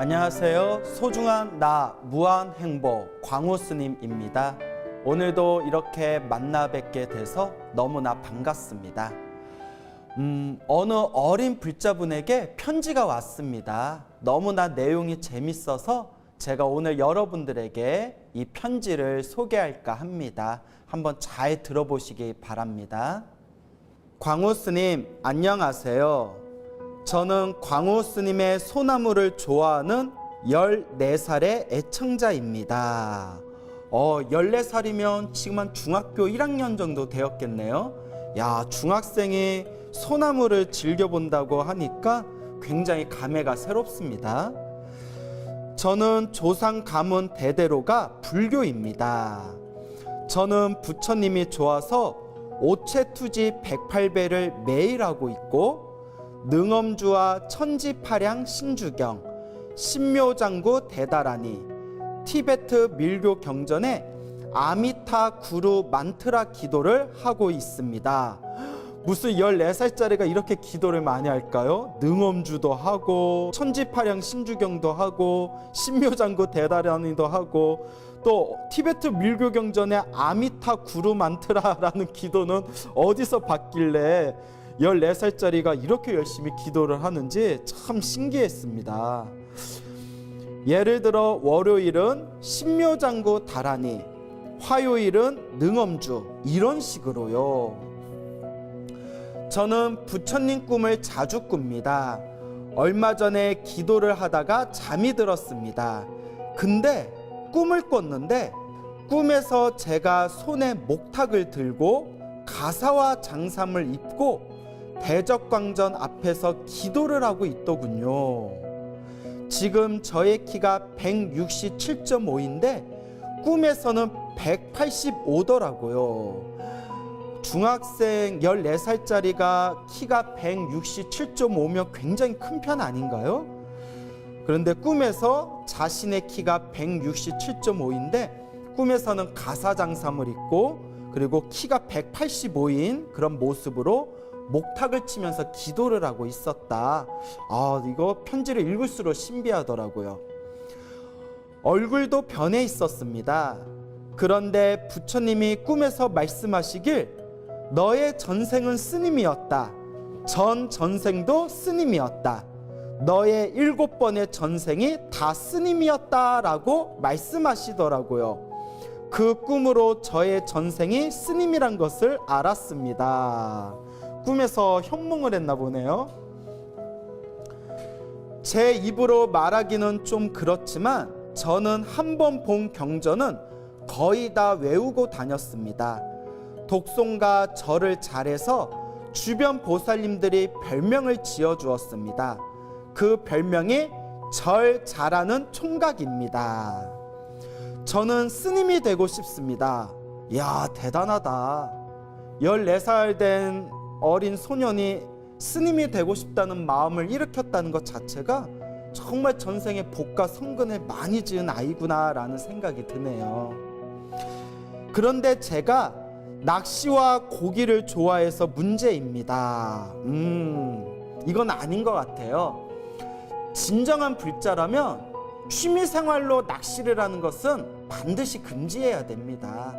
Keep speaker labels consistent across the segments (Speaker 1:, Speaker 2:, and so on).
Speaker 1: 안녕하세요. 소중한 나 무한행복 광우 스님입니다. 오늘도 이렇게 만나 뵙게 돼서 너무나 반갑습니다. 어느 어린 불자분에게 편지가 왔습니다. 너무나 내용이 재밌어서 제가 오늘 여러분들에게 이 편지를 소개할까 합니다. 한번 잘 들어보시기 바랍니다. 광우 스님, 안녕하세요. 저는 광우 스님의 소나무를 좋아하는 14살의 애청자입니다. 14살이면 지금 한 중학교 1학년 정도 되었겠네요. 야, 중학생이 소나무를 즐겨본다고 하니까 굉장히 감회가 새롭습니다. 저는 조상 가문 대대로가 불교입니다. 저는 부처님이 좋아서 오체투지 108배를 매일 하고 있고 능엄주와 천지파량 신주경, 신묘장구 대다라니, 티베트 밀교 경전에 아미타 구루 만트라 기도를 하고 있습니다. 무슨 14살짜리가 이렇게 기도를 많이 할까요? 능엄주도 하고 천지파량 신주경도 하고 신묘장구 대다라니도 하고 또 티베트 밀교 경전에 아미타 구루 만트라라는 기도는 어디서 봤길래 14살짜리가 이렇게 열심히 기도를 하는지 참 신기했습니다. 예를 들어 월요일은 신묘장구 다라니, 화요일은 능엄주, 이런 식으로요. 저는 부처님 꿈을 자주 꿉니다. 얼마 전에 기도를 하다가 잠이 들었습니다. 근데 꿈을 꿨는데 꿈에서 제가 손에 목탁을 들고 가사와 장삼을 입고 대적광전 앞에서 기도를 하고 있더군요. 지금 저의 키가 167.5인데 꿈에서는 185더라고요. 중학생 14살짜리가 키가 167.5면 굉장히 큰 편 아닌가요? 그런데 꿈에서 자신의 키가 167.5인데 꿈에서는 가사장삼을 입고 그리고 키가 185인 그런 모습으로 목탁을 치면서 기도를 하고 있었다. 이거 편지를 읽을수록 신비하더라고요. 얼굴도 변해 있었습니다. 그런데 부처님이 꿈에서 말씀하시길 너의 전생은 스님이었다. 전 전생도 스님이었다. 너의 7번의 전생이 다 스님이었다라고 말씀하시더라고요. 그 꿈으로 저의 전생이 스님이란 것을 알았습니다. 꿈에서 현몽을 했나 보네요. 제 입으로 말하기는 좀 그렇지만 저는 한 번 본 경전은 거의 다 외우고 다녔습니다. 독송가 절을 잘해서 주변 보살님들이 별명을 지어주었습니다. 그 별명이 절 잘하는 총각입니다. 저는 스님이 되고 싶습니다. 이야, 대단하다. 14살 된 어린 소년이 스님이 되고 싶다는 마음을 일으켰다는 것 자체가 정말 전생에 복과 성근을 많이 지은 아이구나 라는 생각이 드네요. 그런데 제가 낚시와 고기를 좋아해서 문제입니다. 이건 아닌 것 같아요. 진정한 불자라면 취미생활로 낚시를 하는 것은 반드시 금지해야 됩니다.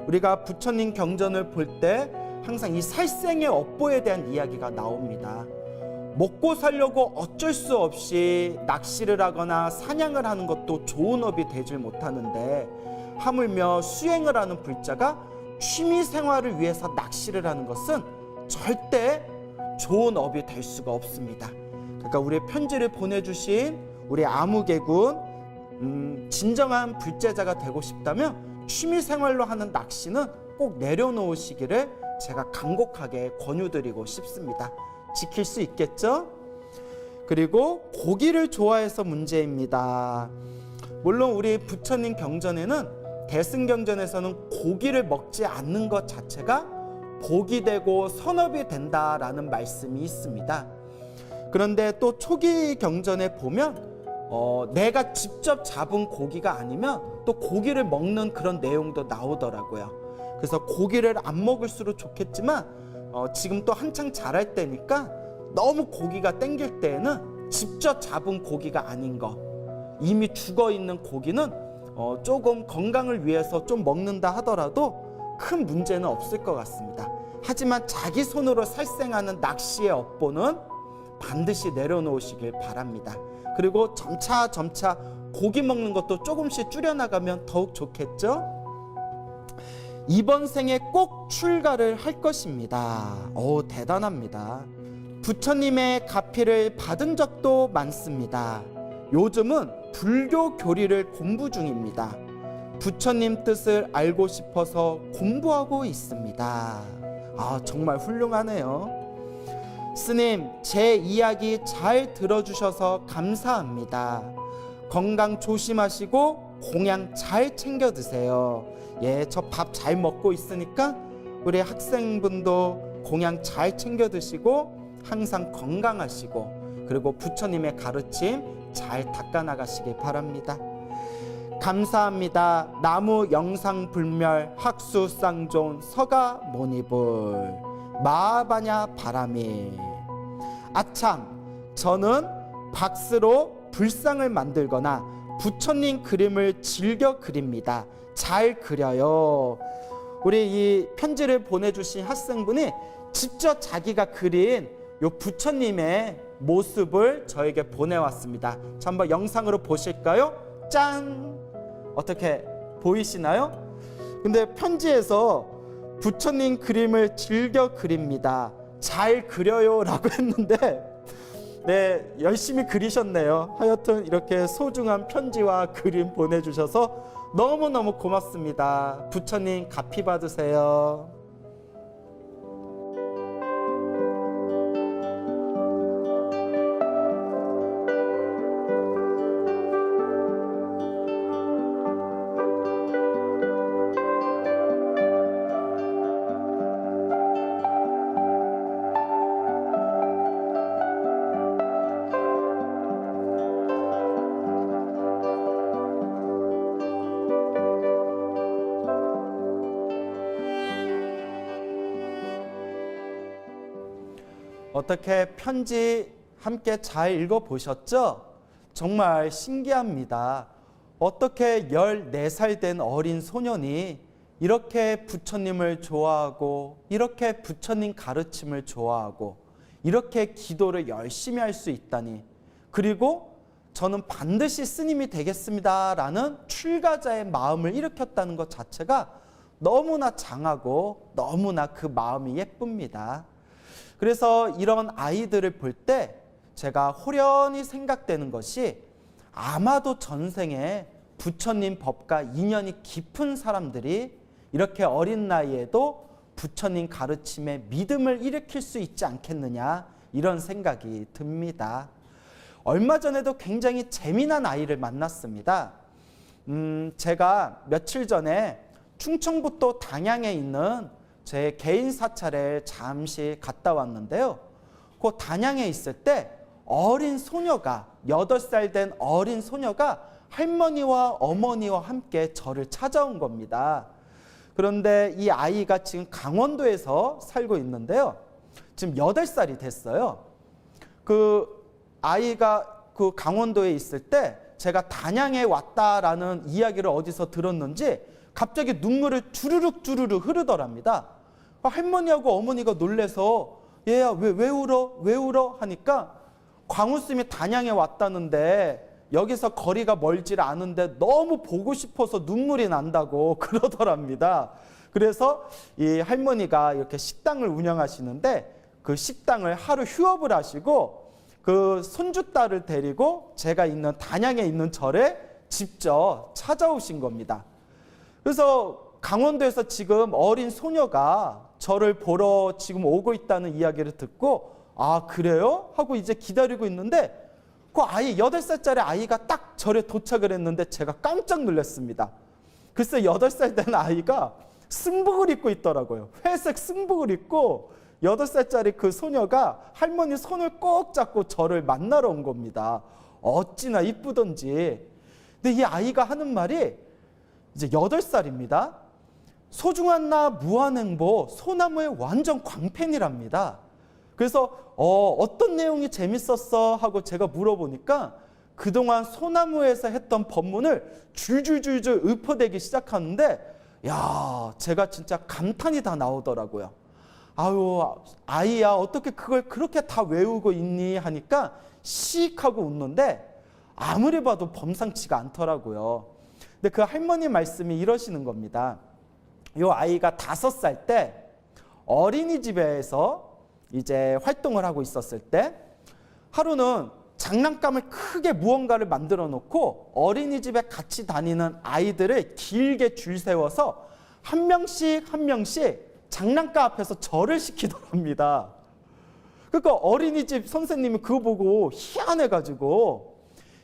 Speaker 1: 우리가 부처님 경전을 볼 때 항상 이 살생의 업보에 대한 이야기가 나옵니다. 먹고 살려고 어쩔 수 없이 낚시를 하거나 사냥을 하는 것도 좋은 업이 되질 못하는데 하물며 수행을 하는 불자가 취미생활을 위해서 낚시를 하는 것은 절대 좋은 업이 될 수가 없습니다. 그러니까 우리 편지를 보내주신 우리 아무개군 진정한 불제자가 되고 싶다면 취미생활로 하는 낚시는 꼭 내려놓으시기를 제가 간곡하게 권유드리고 싶습니다. 지킬 수 있겠죠? 그리고 고기를 좋아해서 문제입니다. 물론 우리 부처님 경전에는 대승경전에서는 고기를 먹지 않는 것 자체가 복이 되고 선업이 된다라는 말씀이 있습니다. 그런데 또 초기 경전에 보면 내가 직접 잡은 고기가 아니면 또 고기를 먹는 그런 내용도 나오더라고요. 그래서 고기를 안 먹을수록 좋겠지만 지금 또 한창 자랄 때니까 너무 고기가 땡길 때에는 직접 잡은 고기가 아닌 거, 이미 죽어 있는 고기는 조금 건강을 위해서 좀 먹는다 하더라도 큰 문제는 없을 것 같습니다. 하지만 자기 손으로 살생하는 낚시의 업보는 반드시 내려놓으시길 바랍니다. 그리고 점차 고기 먹는 것도 조금씩 줄여나가면 더욱 좋겠죠? 이번 생에 꼭 출가를 할 것입니다. 대단합니다. 부처님의 가피를 받은 적도 많습니다. 요즘은 불교 교리를 공부 중입니다. 부처님 뜻을 알고 싶어서 공부하고 있습니다. 정말 훌륭하네요. 스님, 제 이야기 잘 들어주셔서 감사합니다. 건강 조심하시고 공양 잘 챙겨 드세요. 저 밥 잘 먹고 있으니까 우리 학생분도 공양 잘 챙겨 드시고 항상 건강하시고 그리고 부처님의 가르침 잘 닦아 나가시길 바랍니다. 감사합니다. 나무 영상불멸 학수쌍존 서가모니불 마하바냐 바라미. 아참, 저는 박스로 불상을 만들거나 부처님 그림을 즐겨 그립니다. 잘 그려요. 우리 이 편지를 보내주신 학생분이 직접 자기가 그린 요 부처님의 모습을 저에게 보내왔습니다. 자, 한번 영상으로 보실까요? 짠! 어떻게 보이시나요? 근데 편지에서 부처님 그림을 즐겨 그립니다. 잘 그려요 라고 했는데 열심히 그리셨네요. 하여튼 이렇게 소중한 편지와 그림 보내주셔서 너무너무 고맙습니다. 부처님 가피 받으세요. 어떻게 편지 함께 잘 읽어보셨죠? 정말 신기합니다. 어떻게 14살 된 어린 소년이 이렇게 부처님을 좋아하고 이렇게 부처님 가르침을 좋아하고 이렇게 기도를 열심히 할 수 있다니, 그리고 저는 반드시 스님이 되겠습니다 라는 출가자의 마음을 일으켰다는 것 자체가 너무나 장하고 너무나 그 마음이 예쁩니다. 그래서 이런 아이들을 볼 때 제가 호련히 생각되는 것이, 아마도 전생에 부처님 법과 인연이 깊은 사람들이 이렇게 어린 나이에도 부처님 가르침에 믿음을 일으킬 수 있지 않겠느냐, 이런 생각이 듭니다. 얼마 전에도 굉장히 재미난 아이를 만났습니다. 제가 며칠 전에 충청북도 단양에 있는 제 개인 사찰에 잠시 갔다 왔는데요. 그 단양에 있을 때 어린 소녀가, 8살 된 어린 소녀가 할머니와 어머니와 함께 저를 찾아온 겁니다. 그런데 이 아이가 지금 강원도에서 살고 있는데요. 지금 8살이 됐어요. 그 아이가 그 강원도에 있을 때 제가 단양에 왔다라는 이야기를 어디서 들었는지 갑자기 눈물을 주르륵 흐르더랍니다. 할머니하고 어머니가 놀래서 얘야 왜 울어 하니까 광우스님이 단양에 왔다는데 여기서 거리가 멀지 않은데 너무 보고 싶어서 눈물이 난다고 그러더랍니다. 그래서 이 할머니가 이렇게 식당을 운영하시는데 그 식당을 하루 휴업을 하시고 그 손주딸을 데리고 제가 있는 단양에 있는 절에 직접 찾아오신 겁니다. 그래서 강원도에서 지금 어린 소녀가 저를 보러 지금 오고 있다는 이야기를 듣고, 아 그래요? 하고 이제 기다리고 있는데 그 아이, 8살짜리 아이가 딱 절에 도착을 했는데 제가 깜짝 놀랐습니다. 글쎄 8살 된 아이가 승복을 입고 있더라고요. 회색 승복을 입고 8살짜리 그 소녀가 할머니 손을 꼭 잡고 저를 만나러 온 겁니다. 어찌나 이쁘던지. 근데 이 아이가 하는 말이, 이제 8살입니다. 소중한 나 무한행보 소나무의 완전 광팬이랍니다. 그래서 어떤 내용이 재밌었어 하고 제가 물어보니까 그동안 소나무에서 했던 법문을 줄줄줄줄 읊어대기 시작하는데, 야, 제가 진짜 감탄이 다 나오더라고요. 아유, 아이야, 어떻게 그걸 그렇게 다 외우고 있니? 하니까 씩 하고 웃는데 아무리 봐도 범상치가 않더라고요. 근데 그 할머니 말씀이 이러시는 겁니다. 요 아이가 5살 때 어린이집에서 이제 활동을 하고 있었을 때 하루는 장난감을 크게 무언가를 만들어 놓고 어린이집에 같이 다니는 아이들을 길게 줄 세워서 한 명씩 한 명씩 장난감 앞에서 절을 시키더랍니다. 그러니까 어린이집 선생님이 그거 보고 희한해가지고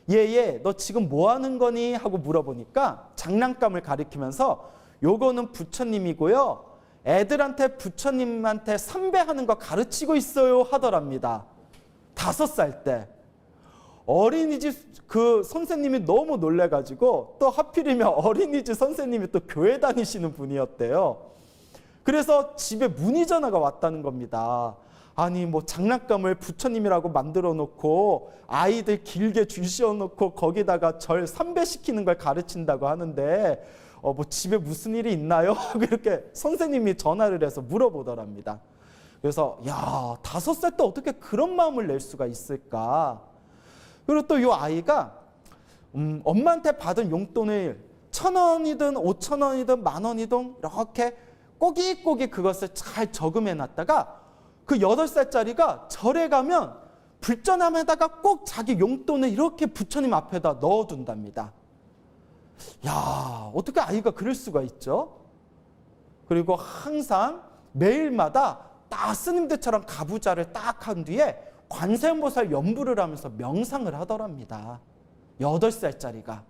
Speaker 1: 얘 너 지금 뭐 하는 거니? 하고 물어보니까 장난감을 가리키면서 요거는 부처님이고요, 애들한테 부처님한테 삼배하는 거 가르치고 있어요 하더랍니다. 5살 때. 어린이집 그 선생님이 너무 놀래가지고, 또 하필이면 어린이집 선생님이 또 교회 다니시는 분이었대요. 그래서 집에 문의 전화가 왔다는 겁니다. 아니 뭐 장난감을 부처님이라고 만들어 놓고 아이들 길게 줄 씌워 놓고 거기다가 절 삼배시키는 걸 가르친다고 하는데 뭐 집에 무슨 일이 있나요? 이렇게 선생님이 전화를 해서 물어보더랍니다. 그래서 야, 5살 때 어떻게 그런 마음을 낼 수가 있을까? 그리고 또 이 아이가 엄마한테 받은 용돈을 1,000원이든 5,000원이든 10,000원이든 이렇게 꼬깃꼬깃 그것을 잘 저금해 놨다가 그 8살짜리가 절에 가면 불전함에다가 꼭 자기 용돈을 이렇게 부처님 앞에다 넣어둔답니다. 야, 어떻게 아이가 그럴 수가 있죠? 그리고 항상 매일마다 딱 스님들처럼 가부좌를 딱 한 뒤에 관세음보살 연부를 하면서 명상을 하더랍니다. 8살짜리가.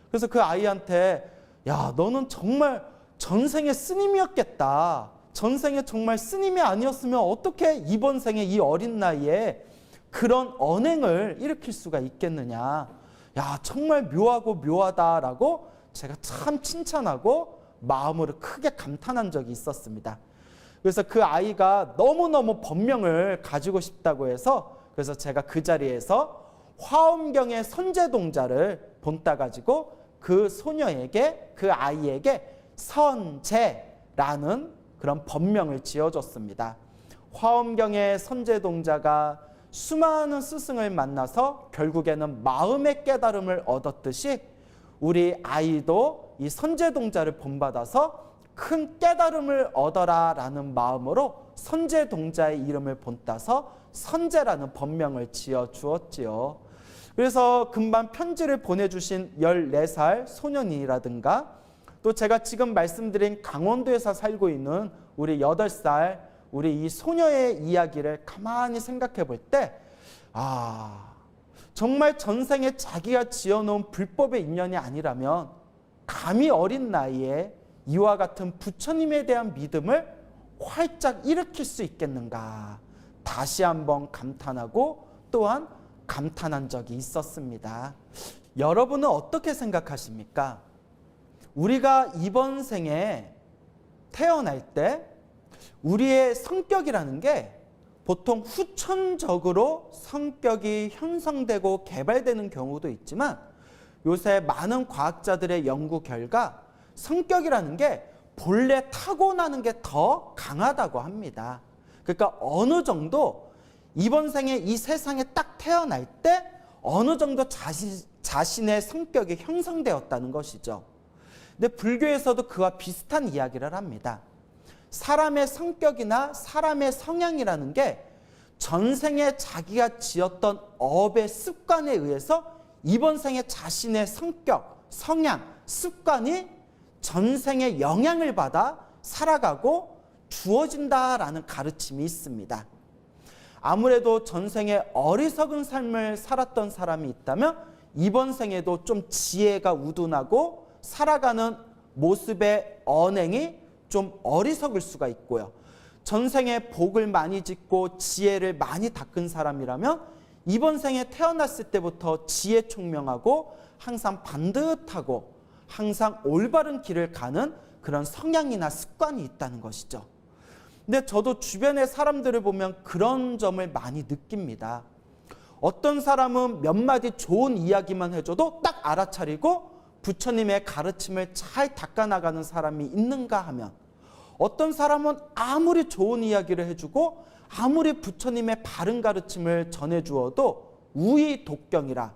Speaker 1: 그래서 그 아이한테 야, 너는 정말 전생에 스님이었겠다. 전생에 정말 스님이 아니었으면 어떻게 이번 생에 이 어린 나이에 그런 언행을 일으킬 수가 있겠느냐. 야, 정말 묘하고 묘하다라고 제가 참 칭찬하고 마음으로 크게 감탄한 적이 있었습니다. 그래서 그 아이가 너무너무 법명을 가지고 싶다고 해서, 그래서 제가 그 자리에서 화엄경의 선제동자를 본따 가지고 그 소녀에게, 그 아이에게 선제라는 그런 법명을 지어줬습니다. 화엄경의 선제동자가 수많은 스승을 만나서 결국에는 마음의 깨달음을 얻었듯이 우리 아이도 이 선제동자를 본받아서 큰 깨달음을 얻어라 라는 마음으로 선제동자의 이름을 본따서 선제라는 법명을 지어주었지요. 그래서 금방 편지를 보내주신 14살 소년이라든가, 또 제가 지금 말씀드린 강원도에서 살고 있는 우리 8살 우리 이 소녀의 이야기를 가만히 생각해 볼 때, 정말 전생에 자기가 지어놓은 불법의 인연이 아니라면 감히 어린 나이에 이와 같은 부처님에 대한 믿음을 활짝 일으킬 수 있겠는가, 다시 한번 감탄하고 또한 감탄한 적이 있었습니다. 여러분은 어떻게 생각하십니까? 우리가 이번 생에 태어날 때 우리의 성격이라는 게 보통 후천적으로 성격이 형성되고 개발되는 경우도 있지만, 요새 많은 과학자들의 연구 결과 성격이라는 게 본래 타고나는 게 더 강하다고 합니다. 그러니까 어느 정도 이번 생에 이 세상에 딱 태어날 때 어느 정도 자신의 성격이 형성되었다는 것이죠. 근데 불교에서도 그와 비슷한 이야기를 합니다. 사람의 성격이나 사람의 성향이라는 게 전생에 자기가 지었던 업의 습관에 의해서 이번 생에 자신의 성격, 성향, 습관이 전생에 영향을 받아 살아가고 주어진다라는 가르침이 있습니다. 아무래도 전생에 어리석은 삶을 살았던 사람이 있다면 이번 생에도 좀 지혜가 우둔하고 살아가는 모습의 언행이 좀 어리석을 수가 있고요. 전생에 복을 많이 짓고 지혜를 많이 닦은 사람이라면 이번 생에 태어났을 때부터 지혜 총명하고 항상 반듯하고 항상 올바른 길을 가는 그런 성향이나 습관이 있다는 것이죠. 근데 저도 주변의 사람들을 보면 그런 점을 많이 느낍니다. 어떤 사람은 몇 마디 좋은 이야기만 해줘도 딱 알아차리고 부처님의 가르침을 잘 닦아나가는 사람이 있는가 하면, 어떤 사람은 아무리 좋은 이야기를 해주고 아무리 부처님의 바른 가르침을 전해주어도 우의독경이라,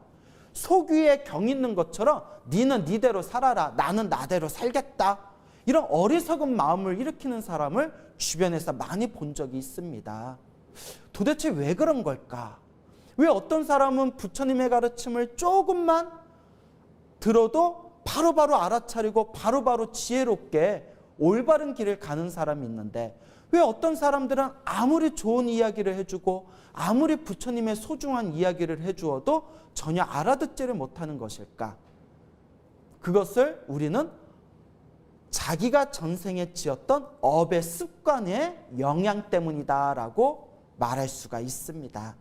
Speaker 1: 속위에 경 있는 것처럼 니는 니대로 살아라, 나는 나대로 살겠다, 이런 어리석은 마음을 일으키는 사람을 주변에서 많이 본 적이 있습니다. 도대체 왜 그런 걸까? 왜 어떤 사람은 부처님의 가르침을 조금만 들어도 바로바로 알아차리고 바로바로 지혜롭게 올바른 길을 가는 사람이 있는데, 왜 어떤 사람들은 아무리 좋은 이야기를 해주고 아무리 부처님의 소중한 이야기를 해주어도 전혀 알아듣지를 못하는 것일까? 그것을 우리는 자기가 전생에 지었던 업의 습관의 영향 때문이다라고 말할 수가 있습니다.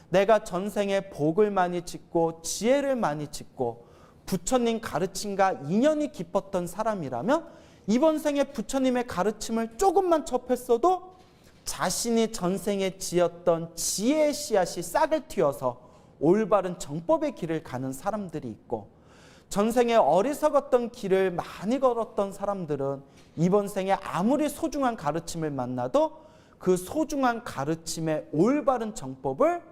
Speaker 1: 내가 전생에 복을 많이 짓고 지혜를 많이 짓고 부처님 가르침과 인연이 깊었던 사람이라면 이번 생에 부처님의 가르침을 조금만 접했어도 자신이 전생에 지었던 지혜의 씨앗이 싹을 틔워서 올바른 정법의 길을 가는 사람들이 있고, 전생에 어리석었던 길을 많이 걸었던 사람들은 이번 생에 아무리 소중한 가르침을 만나도 그 소중한 가르침의 올바른 정법을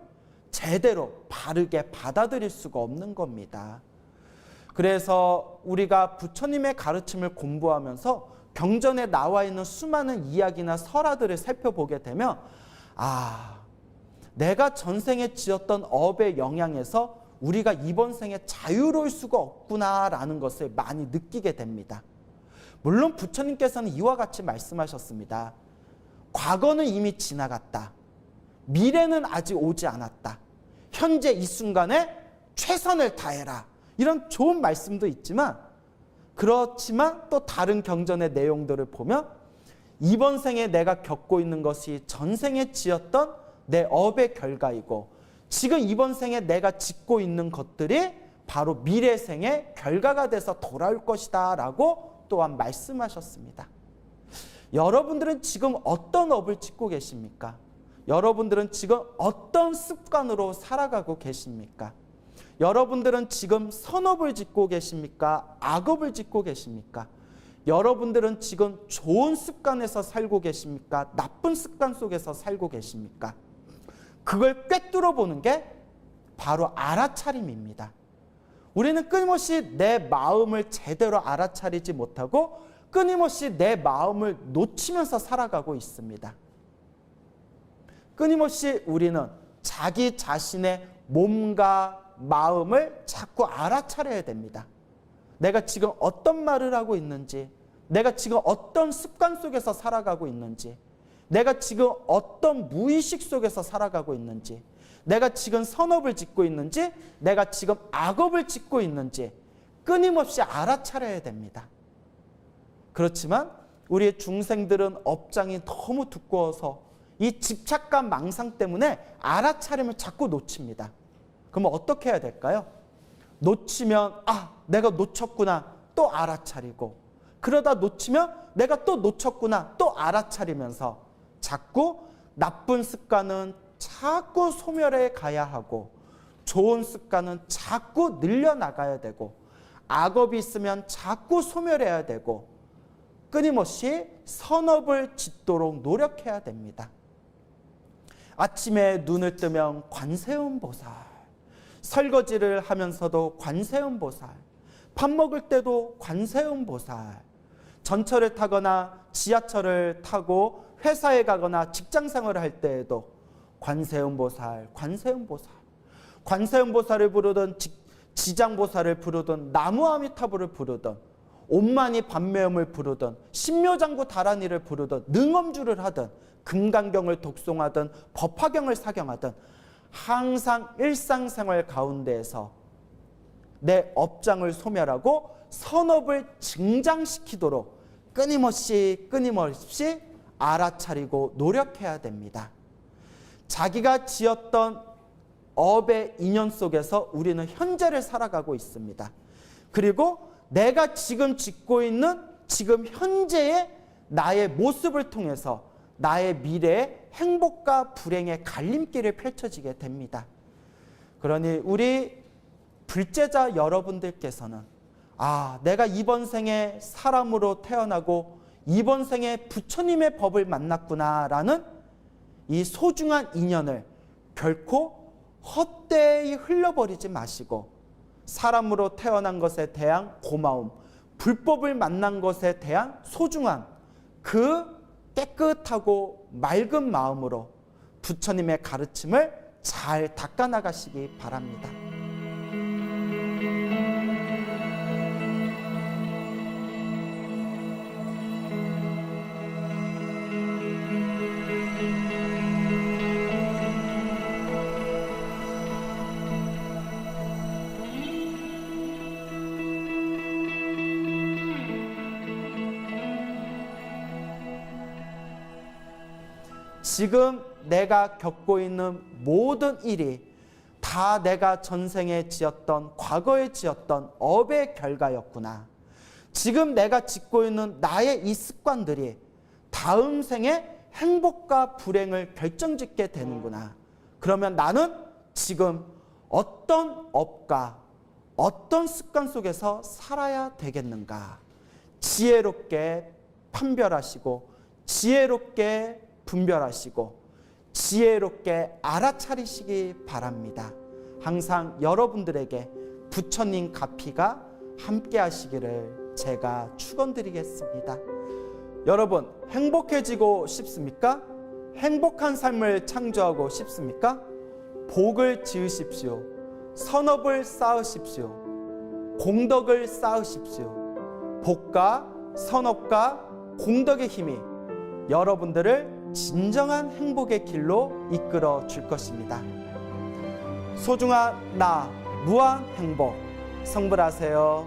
Speaker 1: 제대로 바르게 받아들일 수가 없는 겁니다. 그래서 우리가 부처님의 가르침을 공부하면서 경전에 나와 있는 수많은 이야기나 설화들을 살펴보게 되면, 내가 전생에 지었던 업의 영향에서 우리가 이번 생에 자유로울 수가 없구나라는 것을 많이 느끼게 됩니다. 물론 부처님께서는 이와 같이 말씀하셨습니다. 과거는 이미 지나갔다. 미래는 아직 오지 않았다. 현재 이 순간에 최선을 다해라. 이런 좋은 말씀도 있지만, 그렇지만 또 다른 경전의 내용들을 보면 이번 생에 내가 겪고 있는 것이 전생에 지었던 내 업의 결과이고, 지금 이번 생에 내가 짓고 있는 것들이 바로 미래 생의 결과가 돼서 돌아올 것이다 라고 또한 말씀하셨습니다. 여러분들은 지금 어떤 업을 짓고 계십니까? 여러분들은 지금 어떤 습관으로 살아가고 계십니까? 여러분들은 지금 선업을 짓고 계십니까? 악업을 짓고 계십니까? 여러분들은 지금 좋은 습관에서 살고 계십니까? 나쁜 습관 속에서 살고 계십니까? 그걸 꿰뚫어 보는 게 바로 알아차림입니다. 우리는 끊임없이 내 마음을 제대로 알아차리지 못하고 끊임없이 내 마음을 놓치면서 살아가고 있습니다. 끊임없이 우리는 자기 자신의 몸과 마음을 자꾸 알아차려야 됩니다. 내가 지금 어떤 말을 하고 있는지, 내가 지금 어떤 습관 속에서 살아가고 있는지, 내가 지금 어떤 무의식 속에서 살아가고 있는지, 내가 지금 선업을 짓고 있는지, 내가 지금 악업을 짓고 있는지 끊임없이 알아차려야 됩니다. 그렇지만 우리의 중생들은 업장이 너무 두꺼워서 이 집착과 망상 때문에 알아차림을 자꾸 놓칩니다. 그러면 어떻게 해야 될까요? 놓치면 내가 놓쳤구나 또 알아차리고, 그러다 놓치면 내가 또 놓쳤구나 또 알아차리면서 자꾸 나쁜 습관은 자꾸 소멸해 가야 하고, 좋은 습관은 자꾸 늘려나가야 되고, 악업이 있으면 자꾸 소멸해야 되고, 끊임없이 선업을 짓도록 노력해야 됩니다. 아침에 눈을 뜨면 관세음보살, 설거지를 하면서도 관세음보살, 밥 먹을 때도 관세음보살, 전철을 타거나 지하철을 타고 회사에 가거나 직장생활을 할 때에도 관세음보살, 관세음보살, 관세음보살을 부르든 지장보살을 부르든 나무아미타불을 부르든 온만이 반매음을 부르든 신묘장구 다란이를 부르든 능엄주를 하든 금강경을 독송하든 법화경을 사경하든 항상 일상생활 가운데에서 내 업장을 소멸하고 선업을 증장시키도록 끊임없이 알아차리고 노력해야 됩니다. 자기가 지었던 업의 인연 속에서 우리는 현재를 살아가고 있습니다. 그리고 내가 지금 짓고 있는 지금 현재의 나의 모습을 통해서 나의 미래의 행복과 불행의 갈림길을 펼쳐지게 됩니다. 그러니 우리 불제자 여러분들께서는 내가 이번 생에 사람으로 태어나고 이번 생에 부처님의 법을 만났구나라는 이 소중한 인연을 결코 헛되이 흘려버리지 마시고 사람으로 태어난 것에 대한 고마움, 불법을 만난 것에 대한 소중함, 그 깨끗하고 맑은 마음으로 부처님의 가르침을 잘 닦아나가시기 바랍니다. 지금 내가 겪고 있는 모든 일이 다 내가 전생에 지었던, 과거에 지었던 업의 결과였구나. 지금 내가 짓고 있는 나의 이 습관들이 다음 생에 행복과 불행을 결정짓게 되는구나. 그러면 나는 지금 어떤 업과 어떤 습관 속에서 살아야 되겠는가. 지혜롭게 판별하시고 지혜롭게 분별하시고 지혜롭게 알아차리시기 바랍니다. 항상 여러분들에게 부처님 가피가 함께 하시기를 제가 축원드리겠습니다. 여러분, 행복해지고 싶습니까? 행복한 삶을 창조하고 싶습니까? 복을 지으십시오. 선업을 쌓으십시오. 공덕을 쌓으십시오. 복과 선업과 공덕의 힘이 여러분들을 진정한 행복의 길로 이끌어 줄 것입니다. 소중한 나, 무한 행복, 성불하세요.